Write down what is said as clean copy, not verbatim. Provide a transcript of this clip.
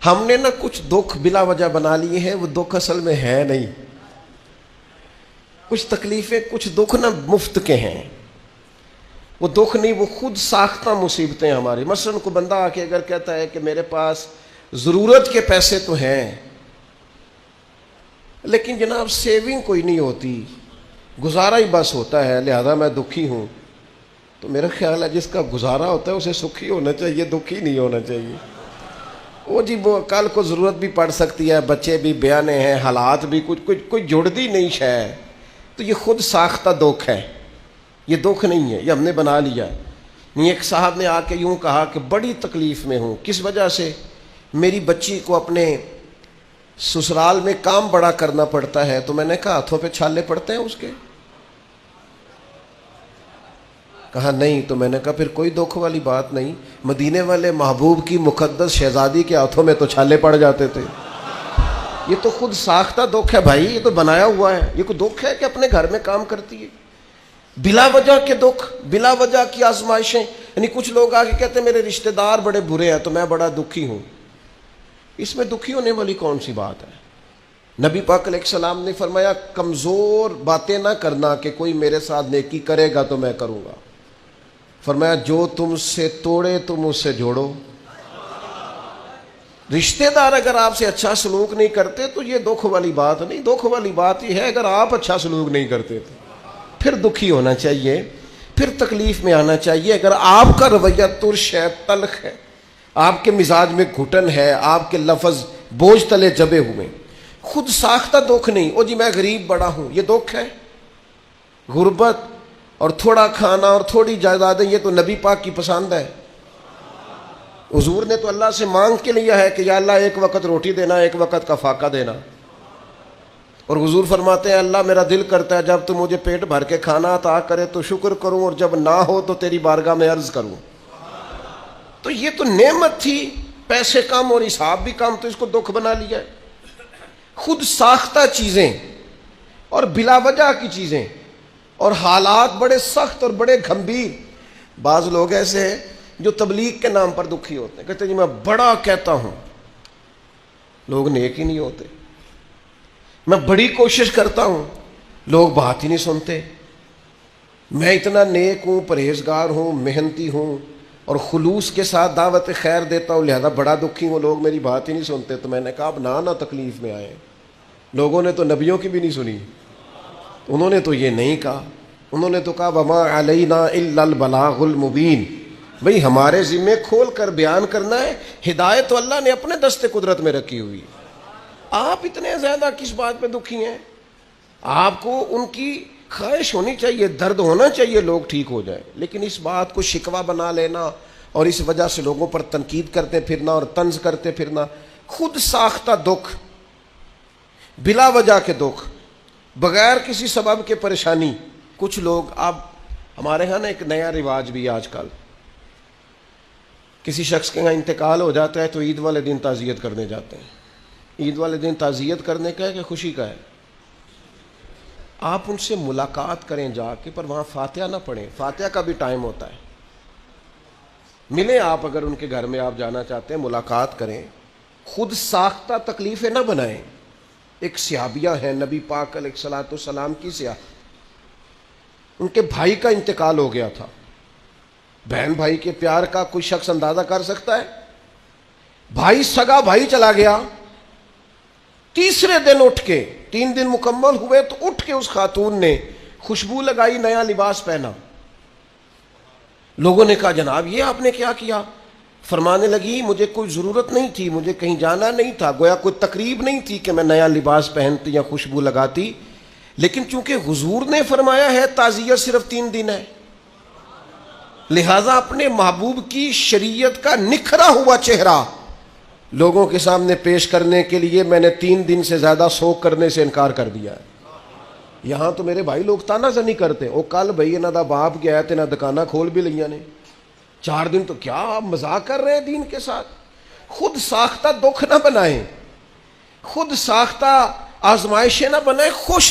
ہم نے نا کچھ دکھ بلا وجہ بنا لیے ہیں، وہ دکھ اصل میں ہے نہیں. کچھ تکلیفیں، کچھ دکھ نا مفت کے ہیں، وہ دکھ نہیں، وہ خود ساختہ مصیبتیں ہماری. مثلا کو بندہ آ کے اگر کہتا ہے کہ میرے پاس ضرورت کے پیسے تو ہیں لیکن جناب سیونگ کوئی نہیں ہوتی، گزارا ہی بس ہوتا ہے، لہذا میں دکھی ہوں، تو میرا خیال ہے جس کا گزارا ہوتا ہے اسے سکھی ہونا چاہیے، دکھی نہیں ہونا چاہیے. وہ جی وہ کل کو ضرورت بھی پڑ سکتی ہے، بچے بھی بیانے ہیں، حالات بھی کوئی جڑتی نہیں ہے، تو یہ خود ساختہ دکھ ہے، یہ دکھ نہیں ہے، یہ ہم نے بنا لیا. ایک صاحب نے آ کے یوں کہا کہ بڑی تکلیف میں ہوں، کس وجہ سے؟ میری بچی کو اپنے سسرال میں کام بڑا کرنا پڑتا ہے. تو میں نے کہا ہاتھوں پہ چھالے پڑتے ہیں اس کے؟ کہا نہیں. تو میں نے کہا پھر کوئی دکھ والی بات نہیں، مدینے والے محبوب کی مقدس شہزادی کے ہاتھوں میں تو چھالے پڑ جاتے تھے. یہ تو خود ساختہ دکھ ہے بھائی، یہ تو بنایا ہوا ہے. یہ کوئی دکھ ہے کہ اپنے گھر میں کام کرتی ہے؟ بلا وجہ کے دکھ، بلا وجہ کی آزمائشیں. یعنی کچھ لوگ آ کے کہتے ہیں میرے رشتہ دار بڑے برے ہیں تو میں بڑا دکھی ہوں. اس میں دکھی ہونے والی کون سی بات ہے؟ نبی پاک علیہ السلام نے فرمایا کمزور باتیں نہ کرنا کہ کوئی میرے ساتھ نیکی کرے گا تو میں کروں گا. فرمایا جو تم سے توڑے تم اس سے جوڑو. رشتہ دار اگر آپ سے اچھا سلوک نہیں کرتے تو یہ دکھ والی بات نہیں. دکھ والی بات یہ ہے اگر آپ اچھا سلوک نہیں کرتے تو پھر دکھی ہونا چاہیے، پھر تکلیف میں آنا چاہیے. اگر آپ کا رویہ ترش ہے، تلخ ہے، آپ کے مزاج میں گھٹن ہے، آپ کے لفظ بوجھ تلے جبے ہوئے، خود ساختہ دکھ نہیں. او جی میں غریب بڑا ہوں، یہ دکھ ہے. غربت اور تھوڑا کھانا اور تھوڑی جائیدادیں یہ تو نبی پاک کی پسند ہے. حضور نے تو اللہ سے مانگ کے لیا ہے کہ یا اللہ ایک وقت روٹی دینا، ایک وقت کا فاقہ دینا. اور حضور فرماتے ہیں اللہ میرا دل کرتا ہے جب تو مجھے پیٹ بھر کے کھانا عطا کرے تو شکر کروں، اور جب نہ ہو تو تیری بارگاہ میں عرض کروں. تو یہ تو نعمت تھی، پیسے کم اور حساب بھی کم، تو اس کو دکھ بنا لیا ہے. خود ساختہ چیزیں اور بلا وجہ کی چیزیں اور حالات بڑے سخت اور بڑے گھمبیر. بعض لوگ ایسے ہیں جو تبلیغ کے نام پر دکھی ہوتے ہیں، کہتے ہیں جی میں بڑا کہتا ہوں، لوگ نیک ہی نہیں ہوتے. میں بڑی کوشش کرتا ہوں، لوگ بات ہی نہیں سنتے. میں اتنا نیک ہوں، پرہیزگار ہوں، محنتی ہوں اور خلوص کے ساتھ دعوت خیر دیتا ہوں، لہذا بڑا دکھی ہوں، لوگ میری بات ہی نہیں سنتے. تو میں نے کہا اب نہ تکلیف میں آئے. لوگوں نے تو نبیوں کی بھی نہیں سنی، انہوں نے تو یہ نہیں کہا. انہوں نے تو کہا وما علینا الا البلاغ المبین. بھئی ہمارے ذمے کھول کر بیان کرنا ہے. ہدایت تو اللہ نے اپنے دست قدرت میں رکھی ہوئی. آپ اتنے زیادہ کس بات پہ دکھی ہیں؟ آپ کو ان کی خواہش ہونی چاہیے، درد ہونا چاہیے لوگ ٹھیک ہو جائیں، لیکن اس بات کو شکوہ بنا لینا اور اس وجہ سے لوگوں پر تنقید کرتے پھرنا اور طنز کرتے پھرنا، خود ساختہ دکھ، بلا وجہ کے دکھ، بغیر کسی سبب کے پریشانی. کچھ لوگ اب ہمارے ہاں نا ایک نیا رواج بھی آج کل، کسی شخص کے یہاں انتقال ہو جاتا ہے تو عید والے دن تعزیت کرنے جاتے ہیں. عید والے دن تعزیت کرنے کا ہے کہ خوشی کا ہے؟ آپ ان سے ملاقات کریں جا کے، پر وہاں فاتحہ نہ پڑھیں. فاتحہ کا بھی ٹائم ہوتا ہے. ملیں آپ، اگر ان کے گھر میں آپ جانا چاہتے ہیں ملاقات کریں. خود ساختہ تکلیفیں نہ بنائیں. ایک صحابیہ ہیں نبی پاک علیہ الصلوۃ والسلام کی صحابہ، ان کے بھائی کا انتقال ہو گیا تھا. بہن بھائی کے پیار کا کوئی شخص اندازہ کر سکتا ہے؟ بھائی سگا بھائی چلا گیا. تیسرے دن اٹھ کے، 3 دن مکمل ہوئے تو اٹھ کے اس خاتون نے خوشبو لگائی، نیا لباس پہنا. لوگوں نے کہا جناب یہ آپ نے کیا کیا؟ فرمانے لگی مجھے کوئی ضرورت نہیں تھی، مجھے کہیں جانا نہیں تھا، گویا کوئی تقریب نہیں تھی کہ میں نیا لباس پہنتی یا خوشبو لگاتی، لیکن چونکہ حضور نے فرمایا ہے تعزیت صرف 3 دن ہے، لہذا اپنے محبوب کی شریعت کا نکھرا ہوا چہرہ لوگوں کے سامنے پیش کرنے کے لیے میں نے 3 دن سے زیادہ سوگ کرنے سے انکار کر دیا ہے. یہاں تو میرے بھائی لوگ تانا زنی کرتے، او کل بھائی نہ دا باپ گیا تے نہ دکانہ کھول بھی لیا نے، 4 دن تو کیا آپ مذاق کر رہے ہیں دین کے ساتھ. خود ساختہ دکھ نہ بنائیں، خود ساختہ آزمائشیں نہ بنائیں، خوش